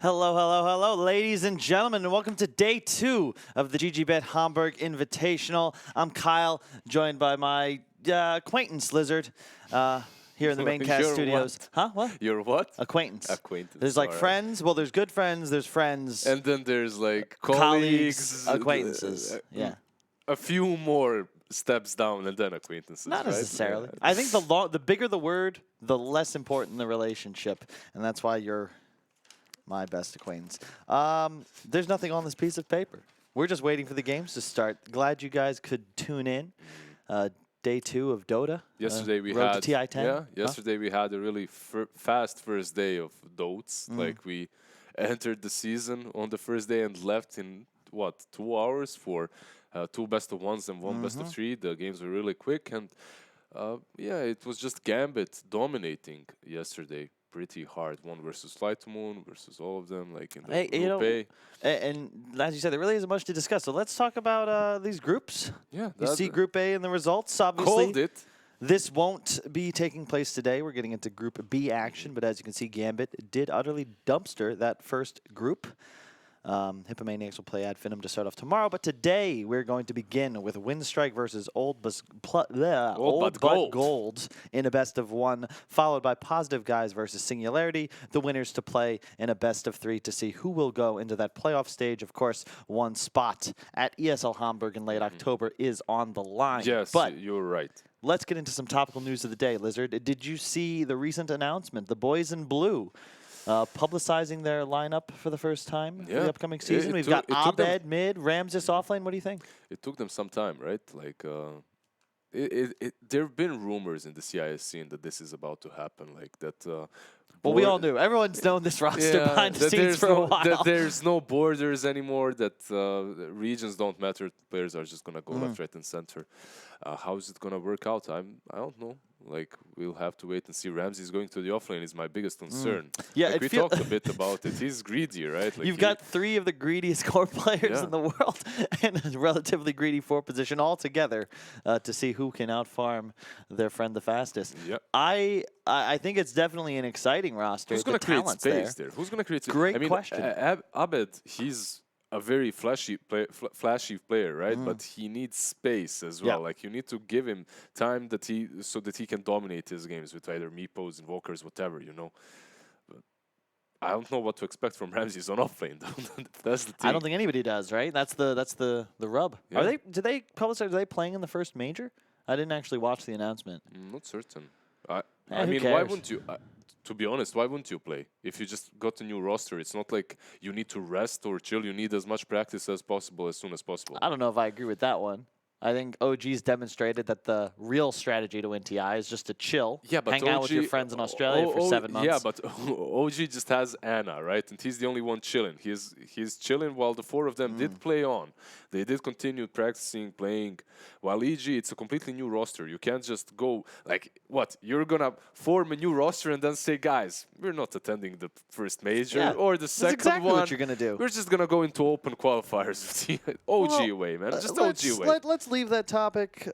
Hello, hello, hello, ladies and gentlemen, and welcome to day 2 of the GG.Bet Hamburg Invitational. I'm Kyle, joined by my acquaintance, Lizard, here in the Maincast studios. What? Huh? What? You're what? Acquaintance. Acquaintance. There's like alright. friends. Well, there's good friends. There's friends. And then there's like colleagues, acquaintances. Yeah. A few more steps down, and then acquaintances. Not right? necessarily. Yeah. I think the bigger the word, the less important the relationship, and that's why you're my best acquaintance. There's nothing on this piece of paper. We're just waiting for the games to start. Glad you guys could tune in. Day 2 of Dota. Yesterday we road had to TI10. Yeah. Yesterday we had a really fast first day of Dotes. Like we entered the season on the first day and left in what 2 hours for 2 best of ones and 1 best of 3. The games were really quick and yeah, it was just Gambit dominating yesterday. Pretty hard. 1 versus Fly to Moon versus all of them, like in the group A. And as you said, there really isn't much to discuss. So let's talk about these groups. Yeah, You see Group A and the results. Obviously, called it. This won't be taking place today. We're getting into Group B action, but as you can see, Gambit did utterly dumpster that first group. Hippomaniacs will play Adfinum to start off tomorrow, but today we're going to begin with Winstrike versus OldButGold in a best of 1, followed by Positive Guys versus Singularity, the winners to play in a best of 3 to see who will go into that playoff stage. Of course, 1 spot at ESL Hamburg in late October is on the line. Yes, but you're right. let's get into some topical news of the day, Lizard. Did you see the recent announcement, the boys in blue, publicizing their lineup for the first time for the upcoming season? We've got Abed mid, Ramses offlane. What do you think? It took them some time, right? Like, there have been rumors in the CIS scene that this is about to happen, like that. Well, we all knew. Everyone's known this roster behind the scenes for a while. That there's no borders anymore, that regions don't matter. Players are just going to go left, right, and center. How is it going to work out? I don't know. Like, we'll have to wait and see. Ramsey's going to the offlane is my biggest concern. Yeah, like we talked a bit about it. He's greedy, right? Like You've got 3 of the greediest core players in the world and a relatively greedy 4 position all together to see who can outfarm their friend the fastest. Yeah. I think it's definitely an exciting roster. Who's going to create space there? Who's going to create space? Great question. Abed, he's a very flashy player, right? But he needs space as well. Like, you need to give him time so that he can dominate his games with either meepos, invokers, whatever, you know. But I don't know what to expect from Ramses on offlane. That's the thing. I don't think anybody does, right? That's the rub. Yeah. Are they playing in the first major? I didn't actually watch the announcement. Not certain. I mean, why wouldn't you? To be honest, why wouldn't you play? If you just got a new roster, it's not like you need to rest or chill. You need as much practice as possible, as soon as possible. I don't know if I agree with that one. I think OG's demonstrated that the real strategy to win TI is just to chill, hang out with your friends in Australia for 7 months. Yeah, but OG just has Anna, right? And he's the only one chilling. He's chilling while the 4 of them did play on. They did continue practicing, playing. While EG, it's a completely new roster. You can't just go, like, what? You're going to form a new roster and then say, guys, we're not attending the first major or the second That's exactly one. what you're going to do. We're just going to go into open qualifiers. OG way, man. Just OG way. Let's leave that topic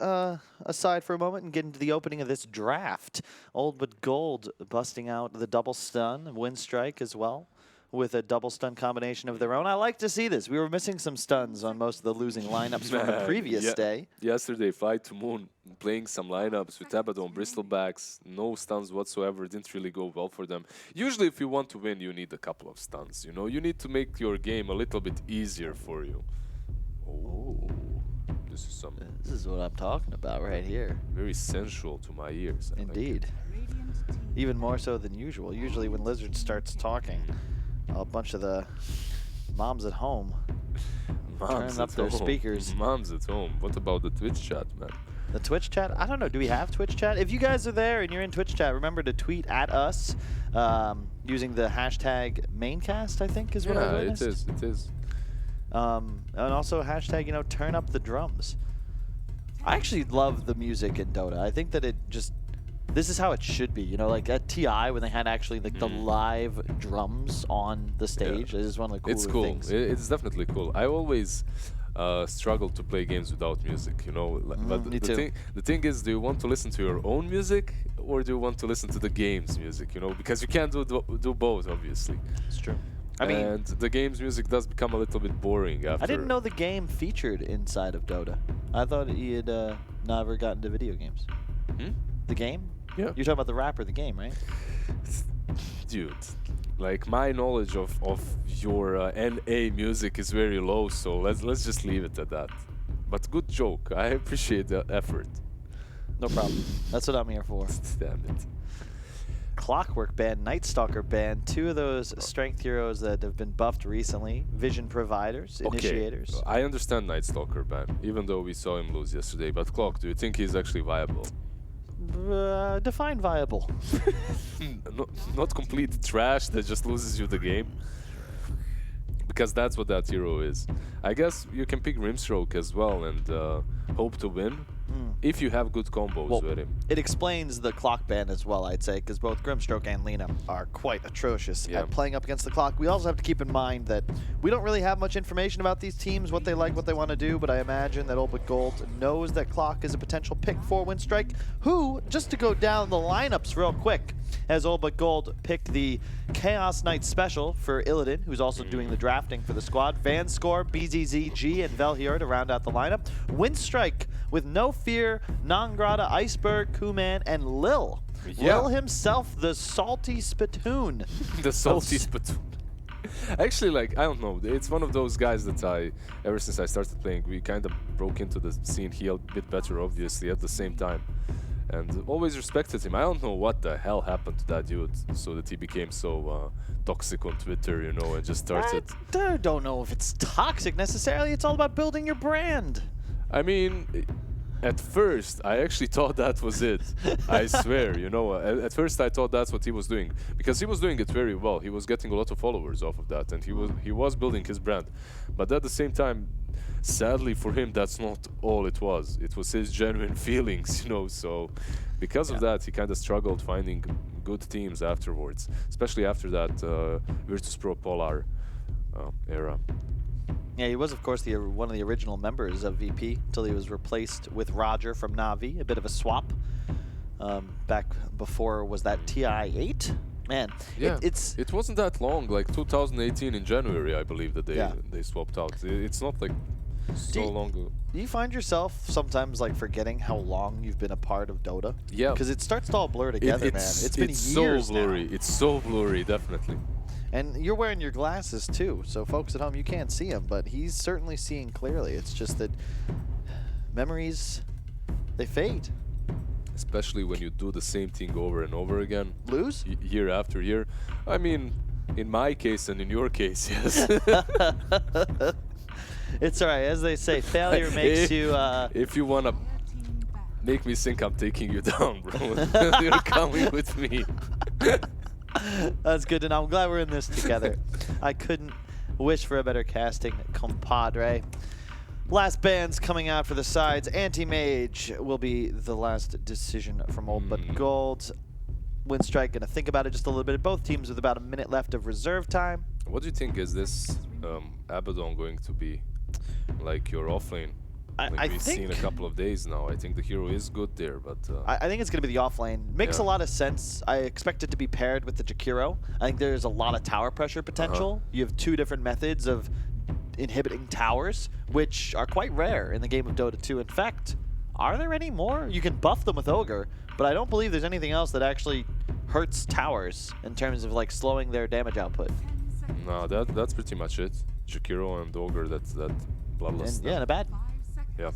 aside for a moment and get into the opening of this draft. OldButGold busting out the double stun, Winstrike as well, with a double stun combination of their own. I like to see this. We were missing some stuns on most of the losing lineups from the previous day. Yesterday, Fly to Moon playing some lineups with Abaddon, Bristolbacks, no stuns whatsoever. Didn't really go well for them. Usually, if you want to win, you need a couple of stuns. You know, you need to make your game a little bit easier for you. Oh. This is what I'm talking about right here. Very sensual to my ears. Indeed. Even more so than usual. Usually when Lizard starts talking, a bunch of the moms at home turn up their speakers. Moms at home. What about the Twitch chat, man? The Twitch chat? I don't know. Do we have Twitch chat? If you guys are there and you're in Twitch chat, remember to tweet at us using the hashtag Maincast, I think is what I witnessed. It is. And also hashtag, turn up the drums. I actually love the music in Dota. I think that this is how it should be. Like at TI when they had actually like the live drums on the stage. It is one of the cooler things. It's definitely cool. I always struggle to play games without music, But the thing is, do you want to listen to your own music or do you want to listen to the game's music, Because you can't do both, obviously. It's true. I mean, and the game's music does become a little bit boring after. I didn't know the game featured inside of Dota. I thought he had never gotten into video games. Hmm? The game? Yeah. You're talking about the rapper, the game, right? Dude, like my knowledge of your NA music is very low, so let's just leave it at that. But good joke. I appreciate the effort. No problem. That's what I'm here for. Damn it. Clockwork ban, Night Stalker ban, two of those strength heroes that have been buffed recently. Vision providers, initiators. Okay, I understand Night Stalker ban, even though we saw him lose yesterday. But Clock, do you think he's actually viable? Define viable. Not complete trash that just loses you the game. Because that's what that hero is. I guess you can pick Rimstroke as well and hope to win. If you have good combos with him. It explains the clock ban as well, I'd say, because both Grimstroke and Lena are quite atrocious at playing up against the clock. We also have to keep in mind that we don't really have much information about these teams, what they like, what they want to do, but I imagine that OldButGold knows that clock is a potential pick for Winstrike, who, just to go down the lineups real quick, has OldButGold pick the Chaos Knight Special for Illidan, who's also doing the drafting for the squad. Vanscore, BZZG, and Velhior to round out the lineup. Winstrike with No Fear, Nangrata, Iceberg, Kuman, and Lil. Lil himself, the salty spittoon. The salty spittoon. Actually, like, I don't know, it's one of those guys that ever since I started playing, we kind of broke into the scene here a bit better, obviously, at the same time. And always respected him. I don't know what the hell happened to that dude so that he became so toxic on Twitter, you know, and just started... I don't know if it's toxic necessarily. It's all about building your brand. I mean, at first, I actually thought that was it. I swear, you know. At first, I thought that's what he was doing. Because he was doing it very well. He was getting a lot of followers off of that. And he was building his brand. But at the same time, sadly for him, that's not all it was. It was his genuine feelings, you know. So because of that, he kind of struggled finding good teams afterwards. Especially after that Virtus.pro Polar era. Yeah, he was, of course, one of the original members of VP until he was replaced with Roger from Na'Vi, a bit of a swap. Back before, was that TI8? Man, yeah, it wasn't that long, like 2018 in January, I believe, that they swapped out. It's not like so long ago. Do you find yourself sometimes like forgetting how long you've been a part of Dota? Yeah. Because it starts to all blur together, man. It's been years so blurry. now. It's so blurry, definitely. And you're wearing your glasses too, so folks at home, you can't see him, but he's certainly seeing clearly. It's just that memories, they fade. Especially when you do the same thing over and over again. Lose? Year after year. I mean, in my case and in your case, yes. It's all right. As they say, failure makes you... If you want to make me think I'm taking you down, bro, you're coming with me. That's good, and I'm glad we're in this together. I couldn't wish for a better casting, compadre. Last bans coming out for the sides. Anti-Mage will be the last decision from OldButGold. Winstrike going to think about it just a little bit. Both teams with about a minute left of reserve time. What do you think? Is this Abaddon going to be like your offlane? Like we've seen a couple of days now. I think the hero is good there, but... I think it's going to be the offlane. Makes a lot of sense. I expect it to be paired with the Jakiro. I think there's a lot of tower pressure potential. You have two different methods of inhibiting towers, which are quite rare in the game of Dota 2. In fact, are there any more? You can buff them with Ogre, but I don't believe there's anything else that actually hurts towers in terms of like slowing their damage output. No, that's pretty much it. Jakiro and Ogre, that's that bloodlust. Yeah, and a bad. Yeah.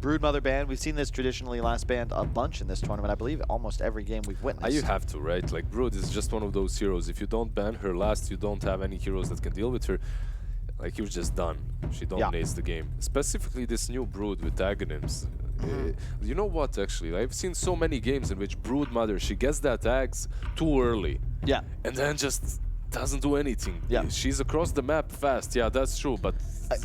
Broodmother ban, we've seen this traditionally last banned a bunch in this tournament. I believe almost every game we've witnessed. You have to, right? Like Brood is just one of those heroes. If you don't ban her last, you don't have any heroes that can deal with her. Like, you're just done. She dominates the game. Specifically this new Brood with Aghanims. You know what, actually? I've seen so many games in which Broodmother, she gets that tags too early. Yeah. And then just doesn't do anything. Yeah. She's across the map fast. Yeah, that's true. But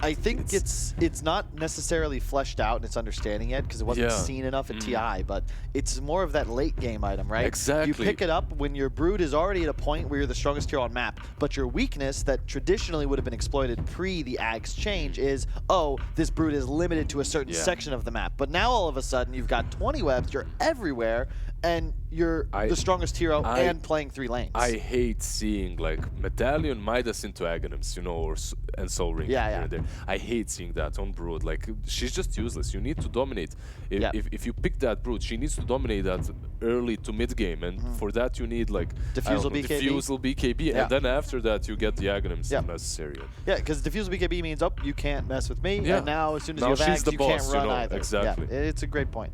I think it's not necessarily fleshed out in its understanding yet because it wasn't seen enough at TI, but it's more of that late game item, right? Exactly. You pick it up when your brood is already at a point where you're the strongest hero on map, but your weakness that traditionally would have been exploited pre the AGS change is, oh, this brood is limited to a certain section of the map. But now all of a sudden you've got 20 webs, you're everywhere, and you're the strongest hero and playing 3 lanes. I hate seeing like Medallion Midas into Aghanims, you know, and Soul Ring. Yeah. There. I hate seeing that on Brood. Like, she's just useless. You need to dominate. If you pick that Brood, she needs to dominate that early to mid game, and for that you need like Diffusal BKB, and then after that you get the Aghanims if necessary. Yeah, because Diffusal BKB means, oh, you can't mess with me, and now as soon as you have Aghs, you boss, can't run either. Exactly. Yeah, it's a great point.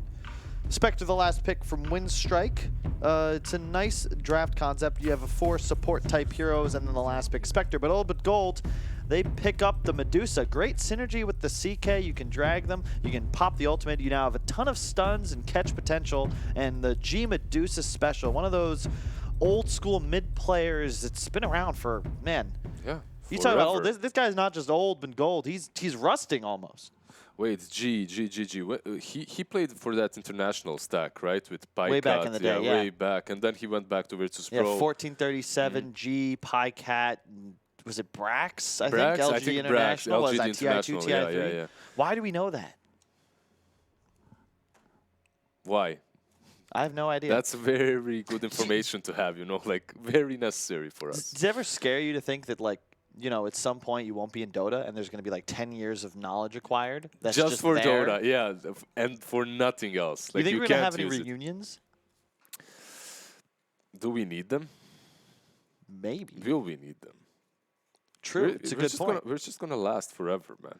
Spectre, the last pick from Winstrike. It's a nice draft concept. You have a 4 support type heroes, and then the last pick, Spectre. But OldButGold, they pick up the Medusa. Great synergy with the CK. You can drag them. You can pop the ultimate. You now have a ton of stuns and catch potential. And the G Medusa special, one of those old school mid players that's been around for, man. Yeah. You talk about, oh, this guy's not just OldButGold. He's rusting almost. Wait, GG. He played for that international stack, right? With Pycat. Way back in the day, way back. And then he went back to Virtus Pro. 1437, G, Pycat, was it Brax? I Brax? think LG I think International. Brax, LG was that TI2, TI3? Yeah. Why do we know that? Why? I have no idea. That's very good information to have, you know, like very necessary for us. Does it ever scare you to think that, like, you know, at some point you won't be in Dota and there's going to be like 10 years of knowledge acquired? That's just for there? Dota, yeah, and for nothing else. Like, you think you we're going to can't have any use reunions? Do we need them? Maybe. Will we need them? True, it's a good point. We're just going to last forever, man.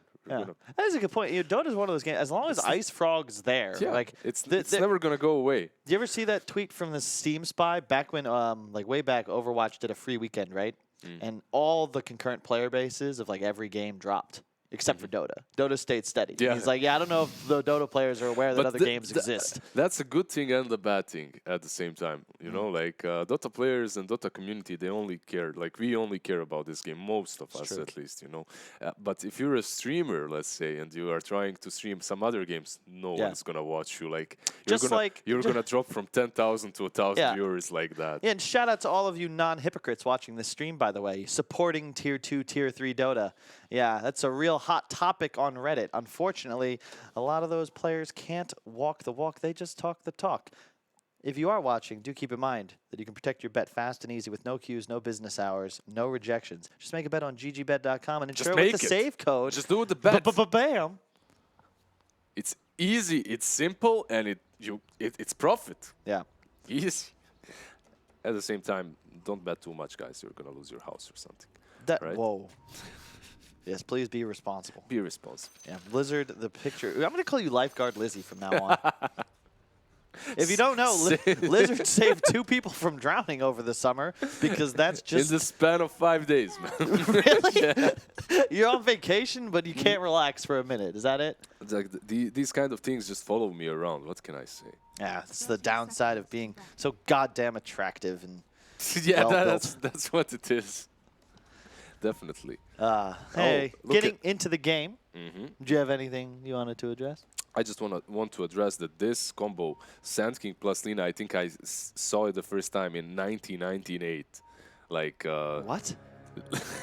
That is a good point. You know, Dota's one of those games, as long as Ice Frog's there, like it's never going to go away. Do you ever see that tweet from the Steam Spy back when, like way back, Overwatch did a free weekend, right? And all the concurrent player bases of like every game dropped, except for Dota. Dota stayed steady. Yeah. He's like, yeah, I don't know if the Dota players are aware that other games exist. That's a good thing and a bad thing at the same time. You know, like Dota players and Dota community, they only care, like we only care about this game, most of us at least, you know. But if you're a streamer, let's say, and you are trying to stream some other games, no one's going to watch you. Like, you're going to drop from 10,000 to 1,000 viewers like that. Yeah, and shout out to all of you non-hypocrites watching this stream, by the way, supporting Tier 2, Tier 3 Dota. Yeah, that's a real hot topic on Reddit. Unfortunately, a lot of those players can't walk the walk. They just talk the talk. If you are watching, do keep in mind that you can protect your bet fast and easy with no queues, no business hours, no rejections. Just make a bet on GG.Bet.com and ensure with the save code. Just do the bet. Bam. It's easy, it's simple, and it's profit. Yeah. Easy. At the same time, don't bet too much, guys. You're going to lose your house or something. Right? Whoa. Yes, please be responsible. Be responsible. Yeah, Blizzard, the picture. I'm going to call you Lifeguard Lizzie from now on. If you don't know, Blizzard saved 2 people from drowning over the summer because that's just... In the span of 5 days, man. Really? Yeah. You're on vacation, but you can't relax for a minute. Is that it? It's like these kind of things just follow me around. What can I say? Yeah, it's the downside of being so goddamn attractive and yeah, that's what it is. Definitely. Hey, getting into the game, do you have anything you wanted to address? I just want to address that this combo, Sand King plus Lina, I think I saw it the first time in 1998. Like what?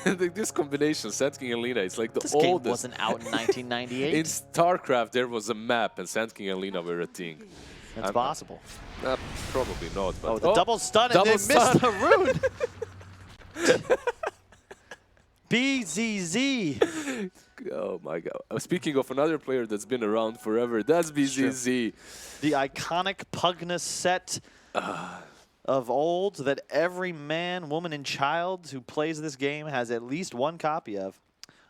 This combination, Sand King and Lina, it's like the this oldest. Game wasn't out in 1998. In StarCraft, there was a map, and Sand King and Lina were a thing. That's possible. Probably not. But the double stun and then missed the rune. BZZ. Oh my god. Speaking of another player that's been around forever, that's BZZ. The iconic Pugna set of old that every man, woman, and child who plays this game has at least one copy of.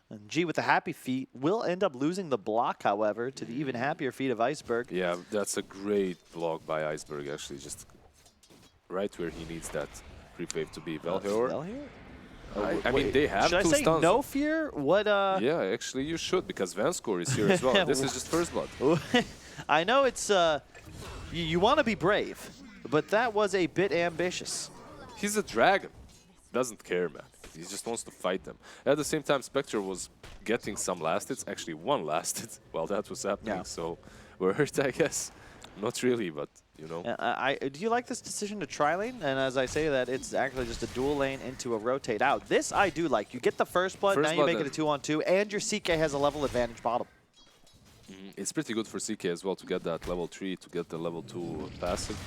And G with the happy feet will end up losing the block, however, to the even happier feet of Iceberg. Yeah, that's a great block by Iceberg, actually. Just right where he needs that pre-wave to be. Valheor? I mean, they have 2 stuns. Should I say no fear? What? Yeah, actually, you should, because Vanscore is here as well. This is just first blood. I know it's... you want to be brave, but that was a bit ambitious. He's a dragon. doesn't care, man. He just wants to fight them. At the same time, Spectre was getting some last hits. Actually, one last hit while that was happening. Yeah. So we're hurt, I guess. Not really, but you know. Do you like this decision to tri-lane? And as I say that, it's actually just a dual lane into a rotate out. This I do like. You get the first blood, now you make it a 2-on-2, and your CK has a level advantage bottom. It's pretty good for CK as well to get that level 3, to get the level 2 passive.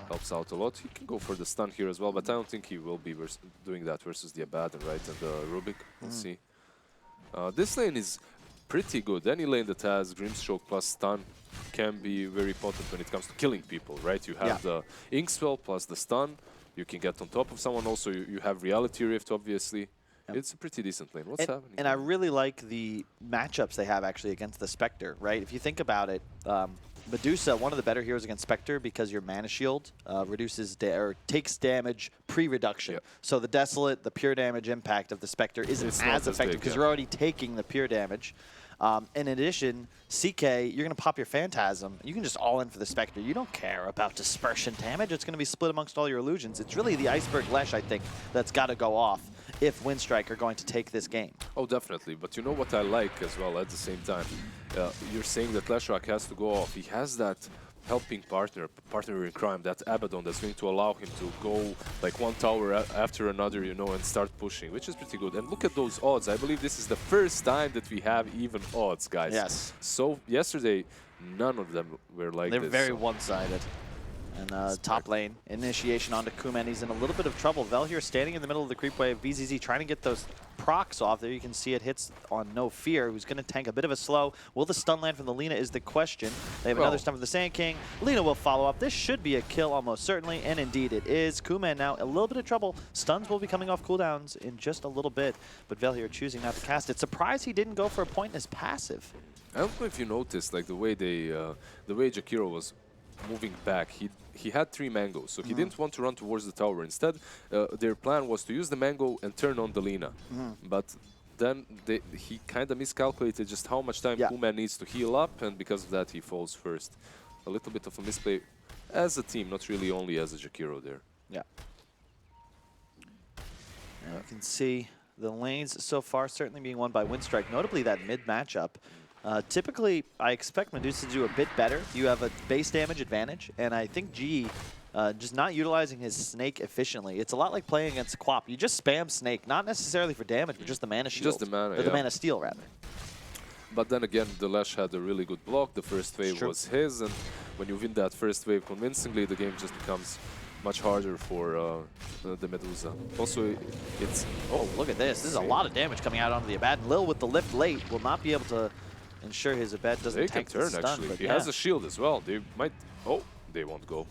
Helps out a lot. He can go for the stun here as well, but I don't think he will be doing that versus the Abaddon, right? And the Rubik. We'll see. This lane is pretty good. Any lane that has Grimstroke plus stun can be very potent when it comes to killing people, right? You have the Inkswell plus the stun. You can get on top of someone. Also, you have Reality Rift, obviously. It's a pretty decent lane. What's happening? And I really like the matchups they have actually against the Spectre, right? If you think about it, Medusa, one of the better heroes against Spectre because your mana shield reduces or takes damage pre-reduction. So the Desolate, the pure damage impact of the Spectre isn't as effective because you're already taking the pure damage. In addition, CK, you're going to pop your Phantasm. You can just all in for the Spectre. You don't care about dispersion damage. It's going to be split amongst all your illusions. It's really the Iceberg Lesh, I think, that's got to go off if Winstrike are going to take this game. Oh, definitely. But you know what I like as well at the same time? You're saying that Leshrac has to go off. He has that helping partner in crime, that Abaddon that's going to allow him to go like one tower after another, you know, and start pushing, which is pretty good. And look at those odds. I believe this is the first time that we have even odds, guys. Yes. So yesterday, none of them were like this. They're very one-sided. And top lane, initiation onto Kuman. He's in a little bit of trouble. Vel here standing in the middle of the creep wave. BZZ trying to get those procs off. There you can see it hits on No Fear, who's going to tank a bit of a slow. Will the stun land from the Lina is the question. They have another stun from the Sand King. Lina will follow up. This should be a kill almost certainly, and indeed it is. Kuman now a little bit of trouble. Stuns will be coming off cooldowns in just a little bit, but Vel here choosing not to cast it. Surprised he didn't go for a point in his passive. I don't know if you noticed, like the way Jakiro was moving back. He had 3 mangoes, so he didn't want to run towards the tower. Instead, their plan was to use the mango and turn on the Lina. But then he kind of miscalculated just how much time Kuman needs to heal up, and because of that, he falls first. A little bit of a misplay as a team, not really only as a Jakiro there. Yeah. And you can see the lanes so far certainly being won by Winstrike, notably that mid matchup. Typically, I expect Medusa to do a bit better. You have a base damage advantage, and I think G just not utilizing his Snake efficiently. It's a lot like playing against Quap. You just spam Snake, not necessarily for damage, but just the mana shield. Just the mana, or the mana steal, rather. But then again, the Lash had a really good block. The first wave was his, and when you win that first wave convincingly, the game just becomes much harder for the Medusa. Also, it's... Oh, look at this. This is a lot of damage coming out onto the Abaddon. Lil with the lift late will not be able to ensure his Abed doesn't tank the stun. Actually. He has a shield as well. They might... Oh, they won't go.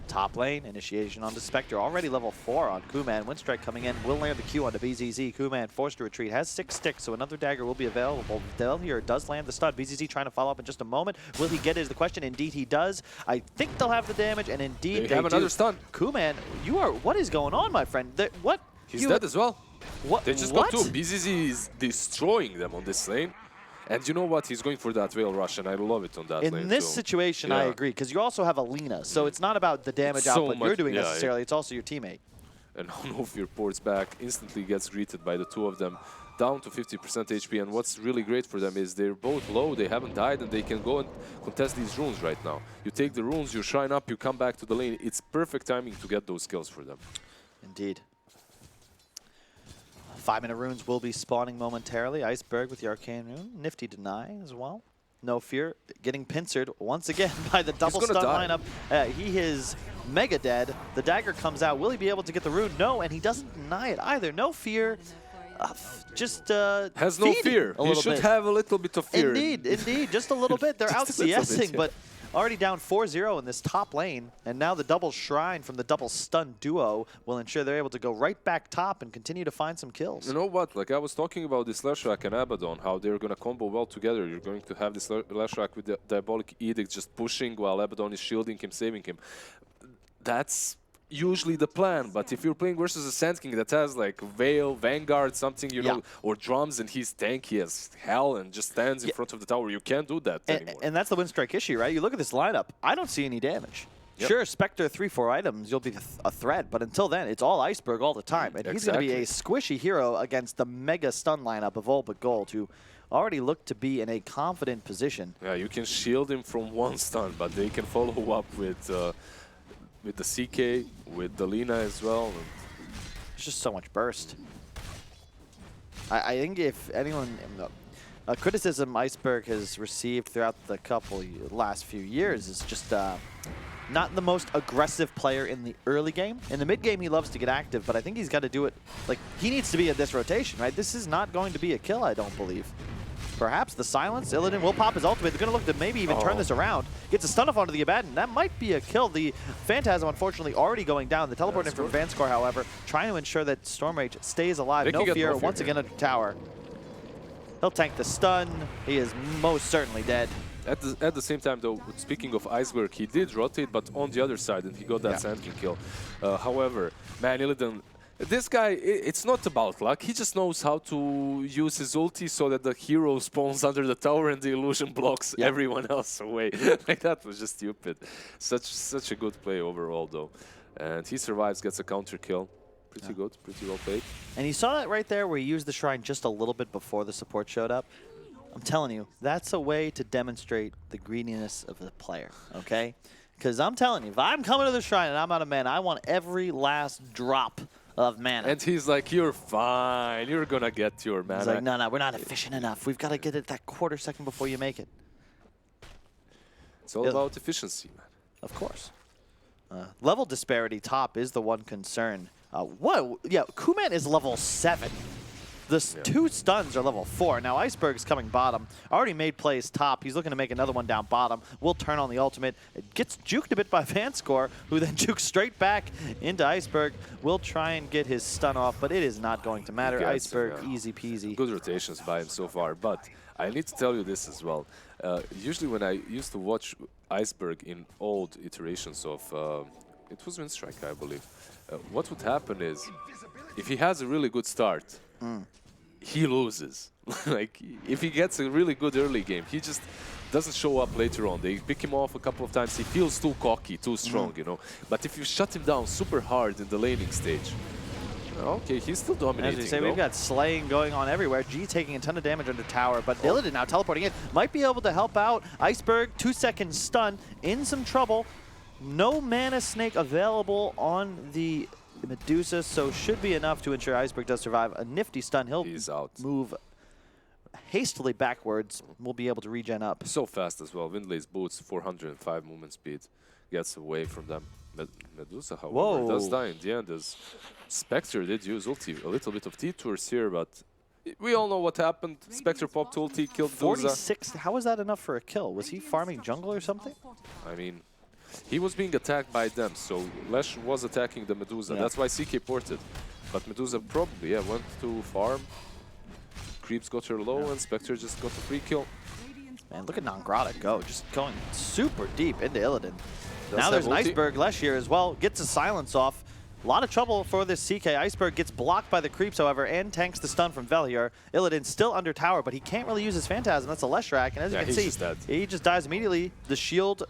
Top lane, initiation onto Spectre. Already level 4 on Kuman. Winstrike coming in, will land the Q onto BZZ. Kuman forced to retreat, has 6 sticks, so another dagger will be available. Del here does land the stun. BZZ trying to follow up in just a moment. Will he get it is the question. Indeed he does. I think they'll have the damage, and indeed they have another stun. Kuman, you are... What is going on, my friend? What? He's dead as well. What? They just got 2. BZZ is destroying them on this lane. And you know what? He's going for that Veil Rush, and I love it on that lane. In this situation, I agree, because you also have a Lina, so it's not about the damage output you're doing necessarily, it's also your teammate. And Nofir ports back, instantly gets greeted by the 2 of them, down to 50% HP, and what's really great for them is they're both low, they haven't died, and they can go and contest these runes right now. You take the runes, you shrine up, you come back to the lane. It's perfect timing to get those kills for them. Indeed. 5-minute runes will be spawning momentarily. Iceberg with the Arcane Rune. Nifty Deny as well. No Fear getting pincered once again by the double stun lineup. He is mega dead. The dagger comes out. Will he be able to get the rune? No, and he doesn't deny it either. No Fear. Just has no fear. He should have a little bit of fear. Indeed, just a little bit. They're out CSing, but already down 4-0 in this top lane, and now the double shrine from the double stun duo will ensure they're able to go right back top and continue to find some kills. You know what? Like I was talking about this Leshrac and Abaddon, how they're going to combo well together. You're going to have this Leshrac with the Diabolic Edict just pushing while Abaddon is shielding him, saving him. That's usually the plan, but if you're playing versus a Sand King that has like Veil, Vanguard, something, you know, or drums, and he's tank, he has Hell and just stands in front of the tower, you can't do that anymore. And that's the Winstrike issue, right? You look at this lineup, I don't see any damage. Yep. Sure, Spectre 3-4 items, you'll be a threat, but until then, it's all Iceberg all the time. And he's going to be a squishy hero against the mega stun lineup of OldButGold, who already look to be in a confident position. Yeah, you can shield him from one stun, but they can follow up with the CK, with the Lina as well. There's just so much burst. I think if anyone, a criticism Iceberg has received throughout the last few years is just not the most aggressive player in the early game. In the mid game, he loves to get active, but I think he's got to do it, like, he needs to be in this rotation, right? This is not going to be a kill, I don't believe. Perhaps the silence, Illidan will pop his ultimate. They're going to look to maybe even turn this around. Gets a stun off onto the Abaddon. That might be a kill. The Phantasm, unfortunately, already going down. The teleporting from Vanscore, however, trying to ensure that Stormrage stays alive. No fear, once again under tower. He'll tank the stun. He is most certainly dead. At the same time, though, speaking of Iceberg, he did rotate, but on the other side, and he got that Sand King kill. However, man, Illidan, this guy, it's not about luck. He just knows how to use his ulti so that the hero spawns under the tower and the illusion blocks everyone else away. Like, that was just stupid. Such a good play overall, though. And he survives, gets a counter kill. Pretty good, pretty well played. And you saw that right there where he used the shrine just a little bit before the support showed up. I'm telling you, that's a way to demonstrate the greediness of the player, okay? Because I'm telling you, if I'm coming to the shrine and I'm out of mana, I want every last drop of mana. And he's like, you're fine. You're going to get your mana. He's like, no, we're not efficient enough. We've got to get it that quarter second before you make it. It's all about efficiency, man. Of course. Level disparity top is the one concern. Whoa, yeah, Kuman is level 7. The two stuns are level 4. Now Iceberg's coming bottom. Already made plays top. He's looking to make another one down bottom. Will turn on the ultimate. It gets juked a bit by Vanscore, who then jukes straight back into Iceberg. Will try and get his stun off, but it is not going to matter. Iceberg, easy peasy. Good rotations by him so far, but I need to tell you this as well. Usually when I used to watch Iceberg in old iterations of, it was Winstrike, I believe, what would happen is, if he has a really good start, he loses. Like, if he gets a really good early game, he just doesn't show up later on. They pick him off a couple of times. He feels too cocky, too strong, you know. But if you shut him down super hard in the laning stage, okay, he's still dominating. As you say, we've got slaying going on everywhere. G taking a ton of damage under tower, but Illidan now teleporting in. Might be able to help out. Iceberg, 2-second stun, in some trouble. No mana snake available on the Medusa, so should be enough to ensure Iceberg does survive. A nifty stun. He's out. Move hastily backwards. We'll be able to regen up. So fast as well. Windlay's boots, 405 movement speed. Gets away from them. Medusa, however, does die in the end. As Spectre did use ulti. A little bit of T-tours here, but we all know what happened. Spectre popped ulti, killed Medusa. 46. How was that enough for a kill? Was he farming jungle or something? I mean, he was being attacked by them, so Lesh was attacking the Medusa. That's why CK ported. But Medusa probably, went to farm. Creeps got her low, and Spectre just got a free kill. Man, look at Nangrata go, just going super deep into Illidan. Now there's an Iceberg Lesh here as well. Gets a silence off. A lot of trouble for this CK. Iceberg gets blocked by the creeps, however, and tanks the stun from Velier. Illidan still under tower, but he can't really use his Phantasm. That's a Lesh rack, and as you can see, he just dies immediately. The shield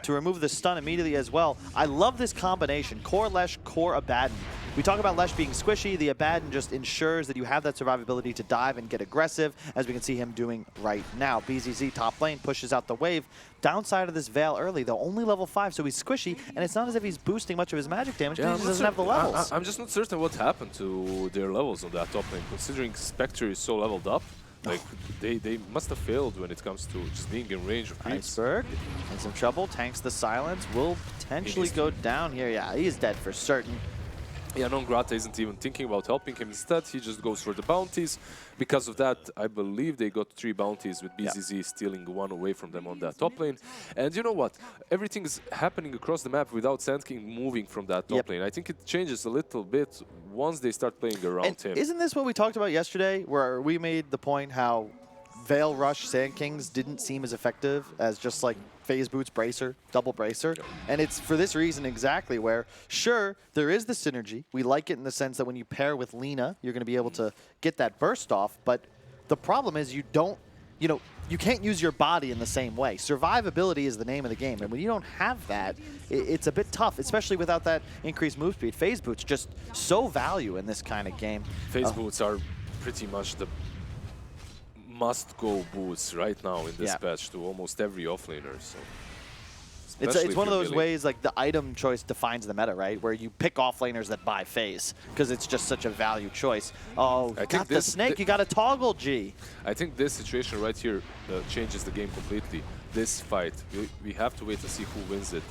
to remove the stun immediately as well. I love this combination. Core Lesh, core Abaddon. We talk about Lesh being squishy. The Abaddon just ensures that you have that survivability to dive and get aggressive, as we can see him doing right now. BZZ top lane pushes out the wave. Downside of this Veil early, though, only level 5, so he's squishy, and it's not as if he's boosting much of his magic damage, because he doesn't have the levels. I'm just not certain what happened to their levels on that top lane, considering Spectre is so leveled up. Like, they must have failed when it comes to just being in range of creeps. Iceberg in some trouble, tanks the silence, will potentially go down here. Yeah, he is dead for certain. Yeah, Nangrata isn't even thinking about helping him. Instead, he just goes for the bounties. Because of that, I believe they got 3 bounties, with BZZ stealing 1 away from them on that top lane. And you know what? Everything is happening across the map without Sand King moving from that top lane. I think it changes a little bit once they start playing around him. Isn't this what we talked about yesterday, where we made the point how Veil Rush Sand Kings didn't seem as effective as just like phase boots bracer, double bracer? And it's for this reason exactly, where sure, there is the synergy. We like it in the sense that when you pair with Lina, you're going to be able to get that burst off, but the problem is you you know, you can't use your body in the same way. Survivability is the name of the game, and when you don't have that, it's a bit tough, especially without that increased move speed. Phase boots just so value in this kind of game. Phase boots are pretty much the must-go boots right now in this patch to almost every offlaner. So. It's one of those ways, like, the item choice defines the meta, right? Where you pick offlaners that buy phase, because it's just such a value choice. Oh, got the snake, you got to toggle, G. I think this situation right here changes the game completely. This fight, we have to wait to see who wins it.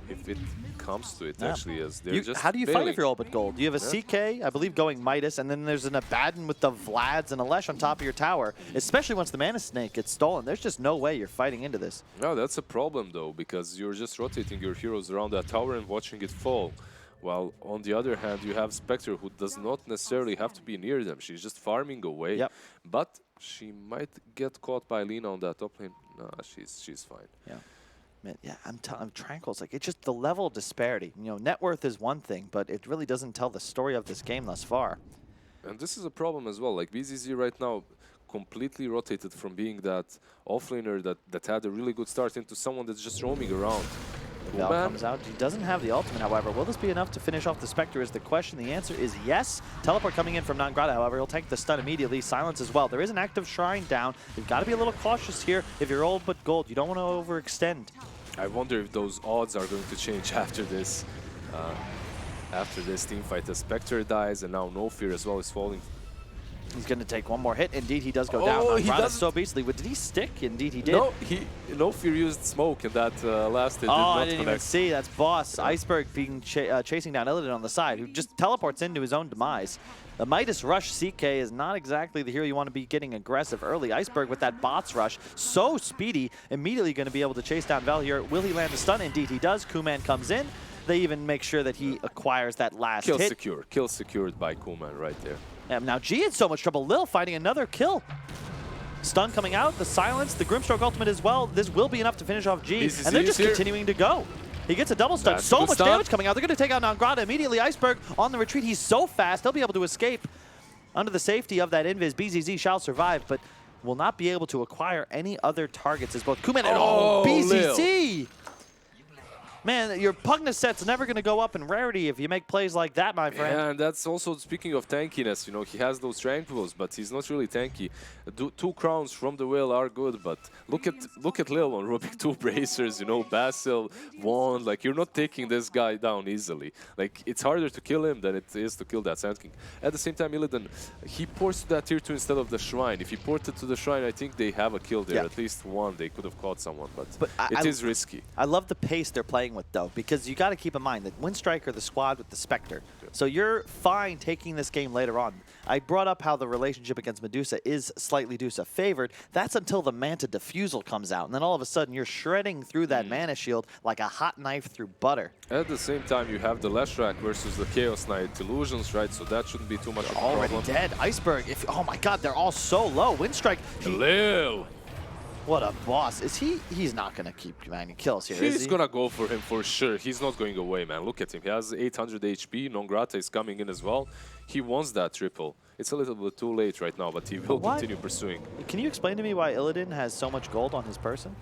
If it comes to it, actually, as they're just how do you failing. fight if you're OldButGold? You have a CK, I believe, going Midas, and then there's an Abaddon with the Vlads and a Lesh on top of your tower. Especially once the Mana Snake gets stolen, there's just no way you're fighting into this. No, that's a problem, though, because you're just rotating your heroes around that tower and watching it fall. While, on the other hand, you have Spectre, who does not necessarily have to be near them. She's just farming away. But she might get caught by Lina on that top lane. No, she's fine. Yeah, I'm Tranquil. It's like, it's just the level of disparity. You know, net worth is one thing, but it really doesn't tell the story of this game thus far. And this is a problem as well. Like, BZZ right now completely rotated from being that offlaner that had a really good start into someone that's just roaming around. The Val comes out. He doesn't have the ultimate, however. Will this be enough to finish off the Spectre is the question. The answer is yes. Teleport coming in from Nangrata, however. He'll take the stun immediately. Silence as well. There is an active Shrine down. You've got to be a little cautious here. If you're OldButGold, you don't want to overextend. I wonder if those odds are going to change after this team fight. The Spectre dies, and now No Fear as well is falling. He's going to take one more hit. Indeed, he does go down. He does so beastly. Did he stick? Indeed, he did. No, No Fear used smoke, and that last hit did not I didn't connect. even see. That's Boss. Iceberg being chasing down Illidan on the side, who just teleports into his own demise. The Midas Rush CK is not exactly the hero you want to be getting aggressive early. Iceberg with that bots rush, so speedy, immediately going to be able to chase down Val here. Will he land a stun? Indeed, he does. Kuman comes in. They even make sure that he acquires that last hit. Kill secured by Kuman right there. Now G in so much trouble. Lil fighting another kill. Stun coming out, the silence, the Grimstroke ultimate as well. This will be enough to finish off G, and they're just continuing to go. He gets a double stun. So much damage coming out. They're going to take out Nangrata immediately. Iceberg on the retreat. He's so fast. He'll be able to escape under the safety of that invis. BZZ shall survive, but will not be able to acquire any other targets as both Kuman and BZZ. Man, your Pugna set's never going to go up in rarity if you make plays like that, my friend. Yeah, and that's also, speaking of tankiness, you know, he has those tranquils, but he's not really tanky. 2 crowns from the whale are good, but look at Lil on Rubik, 2 bracers, you know, Basil, Wand, like, you're not taking this guy down easily. Like, it's harder to kill him than it is to kill that Sand King. At the same time, Illidan, he ports to that tier 2 instead of the Shrine. If he ported to the Shrine, I think they have a kill there, at least one. They could have caught someone, but it is risky. I love the pace they're playing with, though, because you got to keep in mind that Winstrike are the squad with the Spectre. So you're fine taking this game later on. I brought up how the relationship against Medusa is slightly Dusa favored. That's until the Manta Diffusal comes out, and then all of a sudden you're shredding through that mana shield like a hot knife through butter. At the same time, you have the Leshrac versus the Chaos Knight Illusions, right? So that shouldn't be too much of a problem. Already dead. Iceberg, oh my god, they're all so low. Winstrike. Lil! What a boss. He's not going to keep commanding kills here, is he? He's going to go for him for sure. He's not going away, man. Look at him. He has 800 HP. Nangrata is coming in as well. He wants that triple. It's a little bit too late right now, but he will continue pursuing. Can you explain to me why Illidan has so much gold on his person?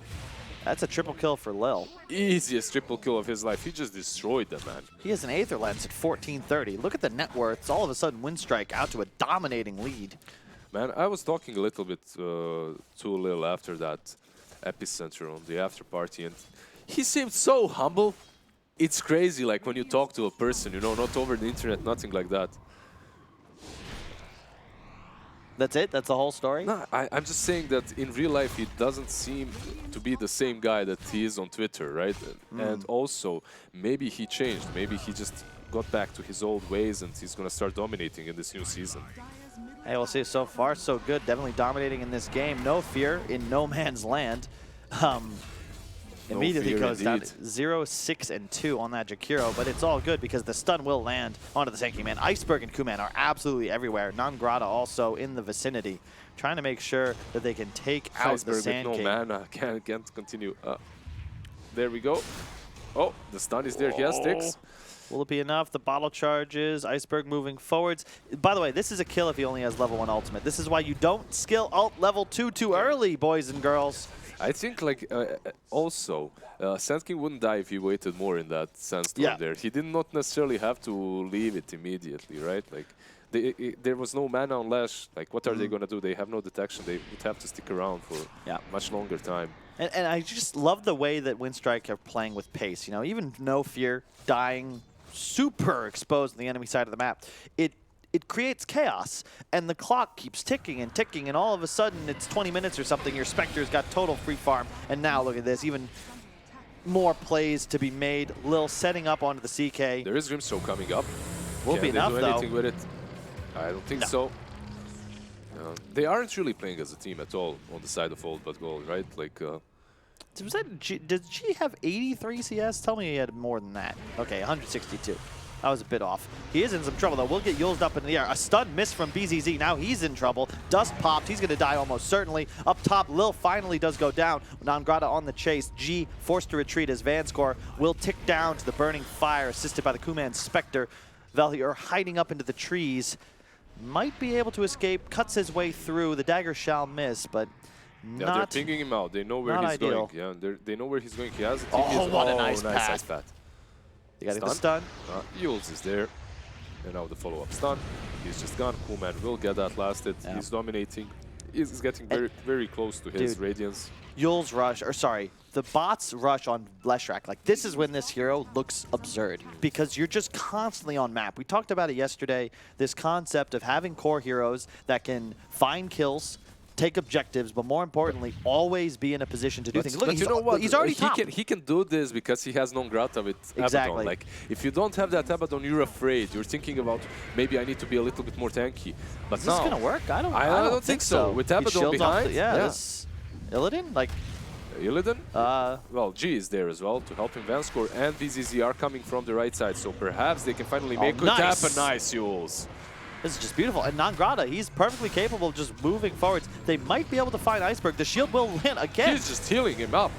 That's a triple kill for Lil. Easiest triple kill of his life. He just destroyed them, man. He has an Aether Lens at 1430. Look at the net worths. All of a sudden, Winstrike out to a dominating lead. Man, I was talking a little bit to Lil after that epicenter on the after party, and he seemed so humble. It's crazy, like when you talk to a person, you know, not over the internet, nothing like that. That's it? That's the whole story? No, I'm just saying that in real life, he doesn't seem to be the same guy that he is on Twitter, right? And also, maybe he changed. Maybe he just got back to his old ways, and he's going to start dominating in this new season. Hey, we'll see. So far, so good. Definitely dominating in this game. No fear in no man's land. Immediately goes down to 0, 6, and 2 on that Jakiro, but it's all good because the stun will land onto the Sand King. Man, Iceberg and Kuman are absolutely everywhere. Nangrata also in the vicinity, trying to make sure that they can take out the Sand King. With no mana, can't continue. There we go. Oh, the stun is there. He has sticks. Will it be enough? The bottle charges. Iceberg moving forwards. By the way, this is a kill if he only has level 1 ultimate. This is why you don't skill ult level 2 too early, boys and girls. I think like also Sand King wouldn't die if he waited more in that sandstorm there. He did not necessarily have to leave it immediately, right? Like there was no mana on Lash. Like what are they gonna do? They have no detection. They would have to stick around for much longer time. And I just love the way that Winstrike are playing with pace. You know, even No Fear dying super exposed on the enemy side of the map. It creates chaos, and the clock keeps ticking and ticking, and all of a sudden it's 20 minutes or something. Your Spectre's got total free farm, and now look at this, even more plays to be made. Lil setting up onto the CK. There is Grimstroke coming up. Will be enough, do though. Anything with it? I don't think so. They aren't really playing as a team at all on the side of OldButGold, right? Like. Did G have 83 CS? Tell me he had more than that. Okay, 162. That was a bit off. He is in some trouble, though. We'll get Yulzed up in the air. A stun miss from BZZ. Now he's in trouble. Dust popped. He's going to die almost certainly. Up top, Lil finally does go down. Nangrata on the chase. G forced to retreat as Vanscore will tick down to the burning fire, assisted by the Kuman Spectre. Velhier hiding up into the trees. Might be able to escape. Cuts his way through. The dagger shall miss, but yeah, they're pinging him out. They know where he's going. Yeah, they know where he's going. He has a Oh, what a nice path. Ice path. You got the stun. Yules is there. And now the follow-up stun. He's just gone. Kuman will get that lasted. Yeah. He's dominating. He's getting very close to his Radiance. Yules rush, or sorry, the bots rush on Leshrac. Like, this is when this hero looks absurd, because you're just constantly on map. We talked about it yesterday, this concept of having core heroes that can find kills, take objectives, but more importantly, always be in a position to do things. Look, you know what? He's already top. He can do this because he has Nangrata with Exactly. Abaddon. Like, if you don't have that Abaddon, you're afraid. You're thinking about, maybe I need to be a little bit more tanky. But Is this going to work? I don't think so. With Abaddon behind, This Illidan? Like, Illidan? Well, G is there as well to help him. Vanscore and VZZ are coming from the right side, so perhaps they can finally make it happen. Nice, Yules. This is just beautiful. And Nangrata, he's perfectly capable of just moving forwards. They might be able to find Iceberg. The shield will land again. He's just healing him up.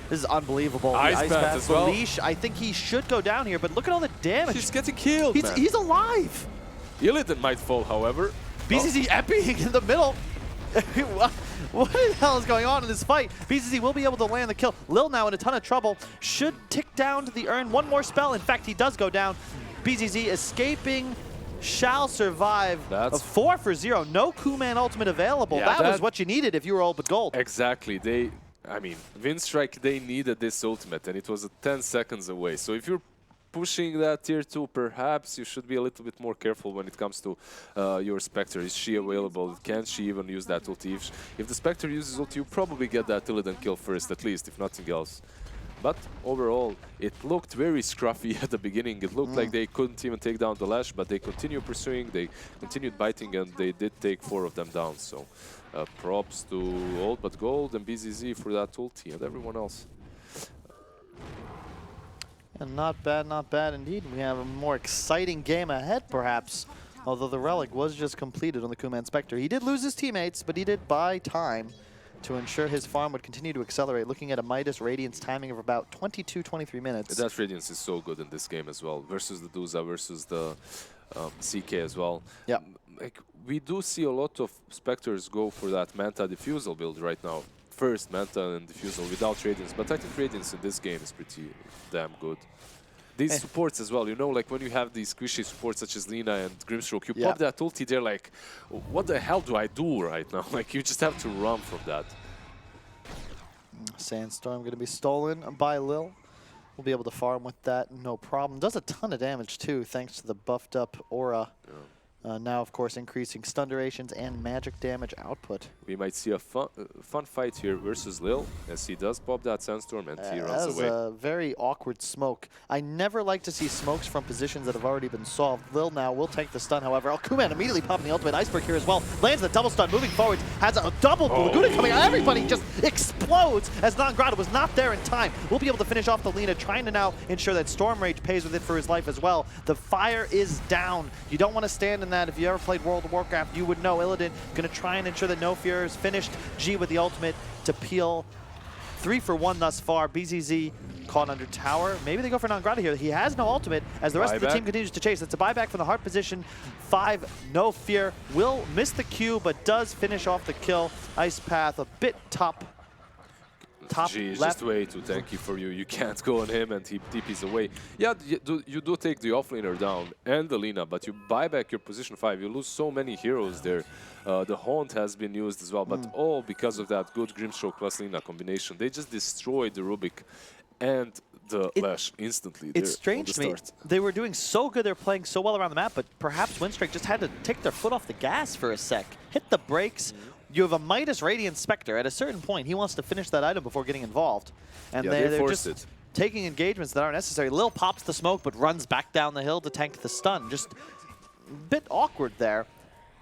This is unbelievable. Ice Path as well. Leash, I think he should go down here, but look at all the damage. He's getting killed, man. He's alive. Illidan might fall, however. BZZ epiing in the middle. What the hell is going on in this fight? BZZ will be able to land the kill. Lil now in a ton of trouble. Should tick down to the urn. One more spell. In fact, he does go down. BZZ escaping. Shall survive. That's 4 for 0. No Kuman ultimate available. Yeah, that was what you needed if you were OldButGold. Exactly. I mean, Winstrike, they needed this ultimate, and it was 10 seconds away. So if you're pushing that tier 2, perhaps you should be a little bit more careful when it comes to your Spectre. Is she available? Can she even use that ulti? If the Spectre uses ulti, you probably get that Illidan kill first, at least, if nothing else. But overall, it looked very scruffy at the beginning. It looked like they couldn't even take down the Lash, but they continued pursuing, they continued biting, and they did take 4 of them down. So props to OldButGold and BZZ for that ulti and everyone else. And not bad indeed. We have a more exciting game ahead, perhaps. Although the relic was just completed on the Kuman Spectre. He did lose his teammates, but he did buy time to ensure his farm would continue to accelerate, looking at a Midas Radiance timing of about 22-23 minutes. That Radiance is so good in this game as well, versus the Duza, versus the CK as well. Yeah. Like, we do see a lot of Spectres go for that Manta Diffusal build right now. First Manta and Diffusal without Radiance, but I think Radiance in this game is pretty damn good. These supports as well, you know, like when you have these squishy supports such as Lina and Grimstroke, you pop that ulti, they're like, what the hell do I do right now? Like, you just have to run from that. Sandstorm going to be stolen by Lil. We'll be able to farm with that, no problem. Does a ton of damage too, thanks to the buffed up aura. Yeah. Now, of course, increasing stun durations and magic damage output. We might see a fun fight here versus Lil, as he does pop that Sandstorm and he runs away. That is a very awkward smoke. I never like to see smokes from positions that have already been solved. Lil now will take the stun, however. Kuman immediately popping the ultimate. Iceberg here as well. Lands the double stun, moving forward. Has a double Laguna coming out. Everybody just explodes as Nangrata was not there in time. We'll be able to finish off the Lina, trying to now ensure that Storm Rage pays with it for his life as well. The fire is down. You don't want to stand in that. If you ever played World of Warcraft, you would know Illidan going to try and ensure that No Fear is finished. G with the ultimate to peel 3 for 1 thus far. BZZ caught under tower. Maybe they go for Nangrata here. He has no ultimate as the rest of the team continues to chase. It's a buyback from the hard position. 5, no fear. Will miss the Q, but does finish off the kill. Ice Path a bit top G is left. just way too tanky for you. You can't go on him and he TPs away. Yeah, you do take the offlaner down and the Lina, but you buy back your position 5. You lose so many heroes there. The Haunt has been used as well, but all because of that good Grimstroke plus Lina combination. They just destroyed the Rubik and the Lash instantly. It's strange to me. They were doing so good, they were playing so well around the map, but perhaps Winstrike just had to take their foot off the gas for a sec. Hit the brakes. You have a Midas Radiant Spectre. At a certain point, he wants to finish that item before getting involved. And yeah, they're forced just it. taking engagements that aren't necessary. Lil pops the smoke, but runs back down the hill to tank the stun. Just a bit awkward there.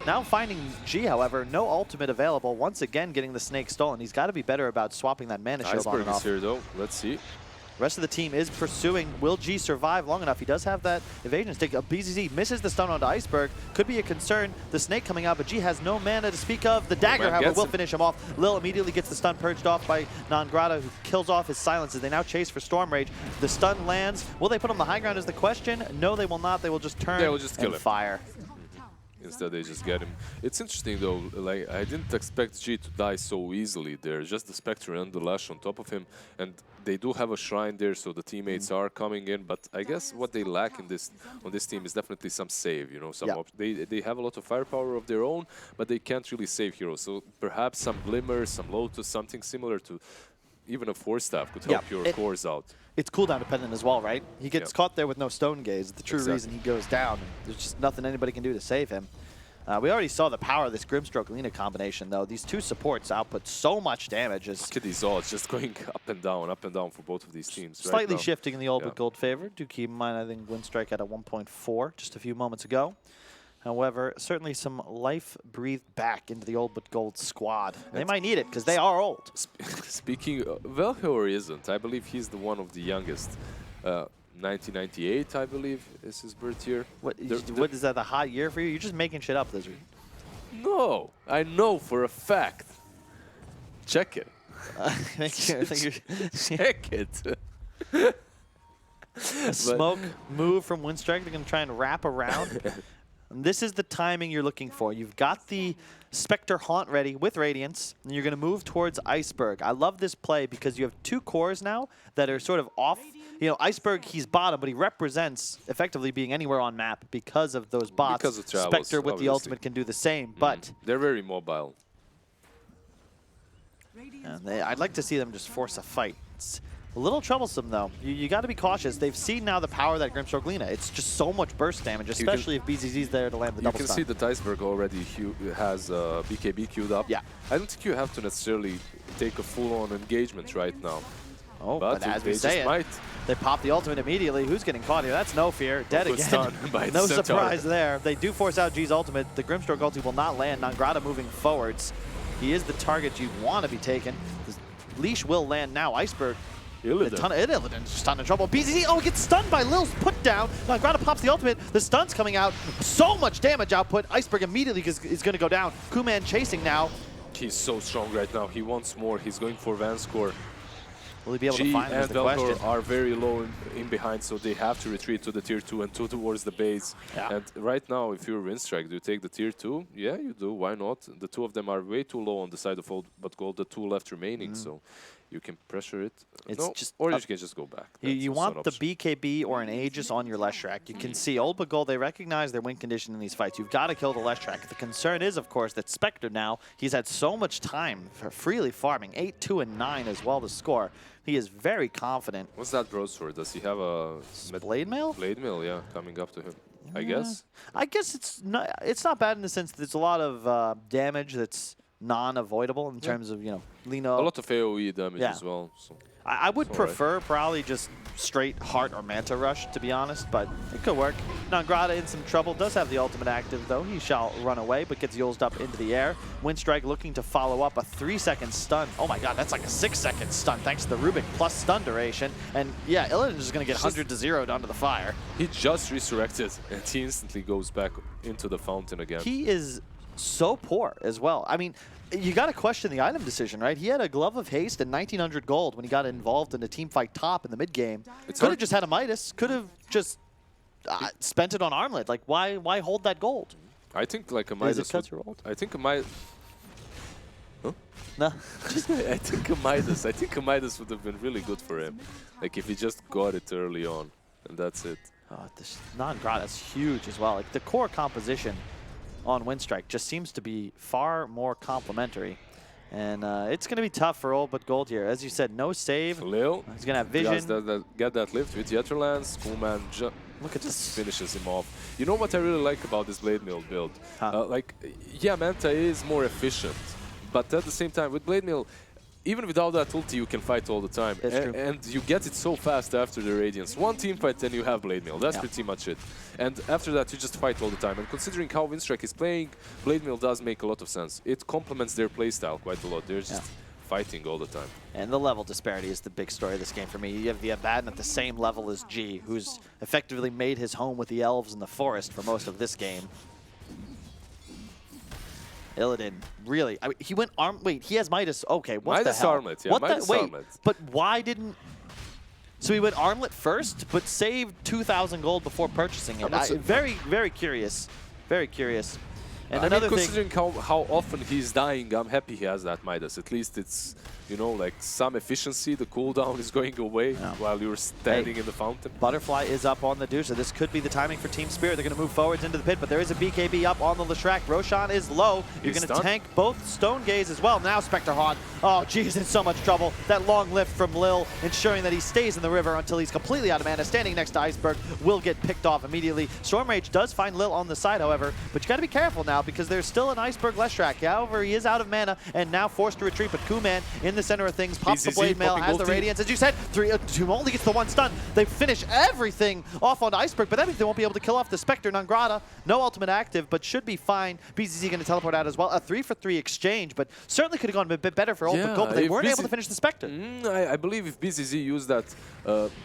Now finding G, however, no ultimate available. Once again, getting the snake stolen. He's got to be better about swapping that mana shield on and off. Iceberg is here, though. Let's see. Rest of the team is pursuing. Will G survive long enough? He does have that evasion stick. BZZ misses the stun onto Iceberg. Could be a concern. The snake coming out, but G has no mana to speak of. The dagger, however, will finish him off. Lil immediately gets the stun purged off by Nangrata, who kills off his silences. They now chase for Storm Rage. The stun lands. Will they put him on the high ground is the question. No, they will not. They will just turn and fire. Instead, they just get him. It's interesting, though. Like, I didn't expect G to die so easily there. Just the Spectre and the Lash on top of him. And they do have a shrine there, so the teammates are coming in. But I guess what they lack in on this team is definitely some save. You know, they have a lot of firepower of their own, but they can't really save heroes. So perhaps some Glimmer, some Lotus, something similar to even a Force Staff could help your cores out. It's cooldown dependent as well, right? He gets caught there with no Stone Gaze. The true reason he goes down. There's just nothing anybody can do to save him. We already saw the power of this Grimstroke-Lina combination, though. These two supports output so much damage. Look at these odds just going up and down for both of these teams. Slightly shifting in the OldButGold favor. Do keep in mind, I think Winstrike at a 1.4 just a few moments ago. However, certainly some life breathed back into the OldButGold squad. They might need it because they are old. Speaking, Velhor isn't. I believe he's the one of the youngest. 1998, I believe, is his birth year. What is that? A hot year for you? You're just making shit up, Lizard. No, I know for a fact. Check it. Check it. A smoke move from Winstrike. They're going to try and wrap around. And this is the timing you're looking for. You've got the Spectre Haunt ready with Radiance, and you're going to move towards Iceberg. I love this play because you have two cores now that are sort of off. You know, Iceberg, he's bottom, but he represents effectively being anywhere on map because of those bots. Because of travels, Spectre with the ultimate can do the same, but they're very mobile. And I'd like to see them just force a fight. It's a little troublesome, though. You got to be cautious. They've seen now the power of that Grimstroke-Lina. It's just so much burst damage, especially if BZZ's there to land the double stun. You can see that Iceberg already has BKB queued up. Yeah. I don't think you have to necessarily take a full-on engagement right now. Oh, but as we say it, they pop the ultimate immediately. Who's getting caught here? That's no fear. Dead again. No surprise there. They do force out G's ultimate. The Grimstroke ulti will not land. Nangrata moving forwards. He is the target you want to be taken. The leash will land now. Iceberg. Illidan's just in trouble. BZZ, he gets stunned by Lil's put down. Nangrata pops the ultimate. The stun's coming out. So much damage output. Iceberg immediately is going to go down. Kuman chasing now. He's so strong right now. He wants more. He's going for Van score. Will he be able to find him is the question. Velcor are very low in behind, so they have to retreat to the tier 2 and 2 towards the base. Yeah. And right now, if you're Winstrike, do you take the tier 2? Yeah, you do. Why not? The two of them are way too low on the side of OldButGold, the two left remaining, so you can pressure it. Or you can just go back. You want the BKB or an Aegis on your Leshrac. You can see OldButGold, they recognize their win condition in these fights. You've got to kill the Leshrac. The concern is, of course, that Spectre now, he's had so much time for freely farming. 8, 2, and 9 as well to score. He is very confident. What's that broadsword? Does he have a blade mail? Blade mail, yeah, coming up to him. I guess. I guess it's not bad in the sense that there's a lot of damage that's non-avoidable in terms of, you know, Lino. A lot of AoE damage as well. So. I would prefer probably just straight Heart or Manta Rush, to be honest, but it could work. Nangrata in some trouble, does have the ultimate active, though. He shall run away, but gets Yulzed up into the air. Winstrike looking to follow up a 3-second stun. Oh my god, that's like a 6-second stun, thanks to the Rubik plus stun duration. And yeah, Illidan is going to get 100 to 0'd onto the fire. He just resurrected, and he instantly goes back into the fountain again. He is so poor as well. I mean, you got to question the item decision, right? He had a Glove of Haste and 1900 gold when he got involved in a team fight top in the mid game. Could have just had a Midas. Could have just spent it on Armlet. Like, why hold that gold? I think like a Midas. I think a Midas. Huh? No. I think a Midas would have been really good for him. Like if he just got it early on, and that's it. Oh, this non-grot is huge as well. Like the core composition on Winstrike just seems to be far more complementary. And it's going to be tough for OldButGold here. As you said, no save. Lil. He's going to have vision. Get that lift with Yetterlands. Coolman Look at this. Finishes him off. You know what I really like about this Blade Mill build? Huh. Like, yeah, Manta is more efficient. But at the same time, with Blade Mill, even without that ulti, you can fight all the time. And you get it so fast after the Radiance. One team fight, then you have Blade Mill. That's pretty much it. And after that, you just fight all the time. And considering how Winstrike is playing, Blade Mill does make a lot of sense. It complements their playstyle quite a lot. They're just fighting all the time. And the level disparity is the big story of this game for me. You have the Abaddon at the same level as G, who's effectively made his home with the elves in the forest for most of this game. Illidan, really? I mean, he went arm. Wait, he has Midas. Okay, what Midas the hell? Armlet, yeah, what Midas wait, Armlet. but why didn't? So he went Armlet first, but saved 2,000 gold before purchasing it. Very, very curious. Very curious. And another thing, considering how often he's dying, I'm happy he has that Midas. At least it's, you know, like some efficiency. The cooldown is going away while you're standing in the fountain. Butterfly is up on the Deuce, so this could be the timing for Team Spirit. They're going to move forwards into the pit, but there is a BKB up on the Leshrac. Roshan is low. You're going to tank both Stone Gaze as well. Now Spectre Haunt. Oh, geez, in so much trouble. That long lift from Lil, ensuring that he stays in the river until he's completely out of mana. Standing next to Iceberg will get picked off immediately. Storm Rage does find Lil on the side, however, but you got to be careful now because there's still an Iceberg Leshrac. However, he is out of mana and now forced to retreat, but Kuman in the center of things pops the Blade Mail, has the Radiance. As you said, 2 only gets the one stun. They finish everything off onto Iceberg, but that means they won't be able to kill off the Spectre. Nangrata, no ultimate active, but should be fine. BZZ going to teleport out as well. A 3-for-3 exchange, but certainly could have gone a bit better for OldButGold, but they weren't able to finish the Spectre. I believe if BZZ used that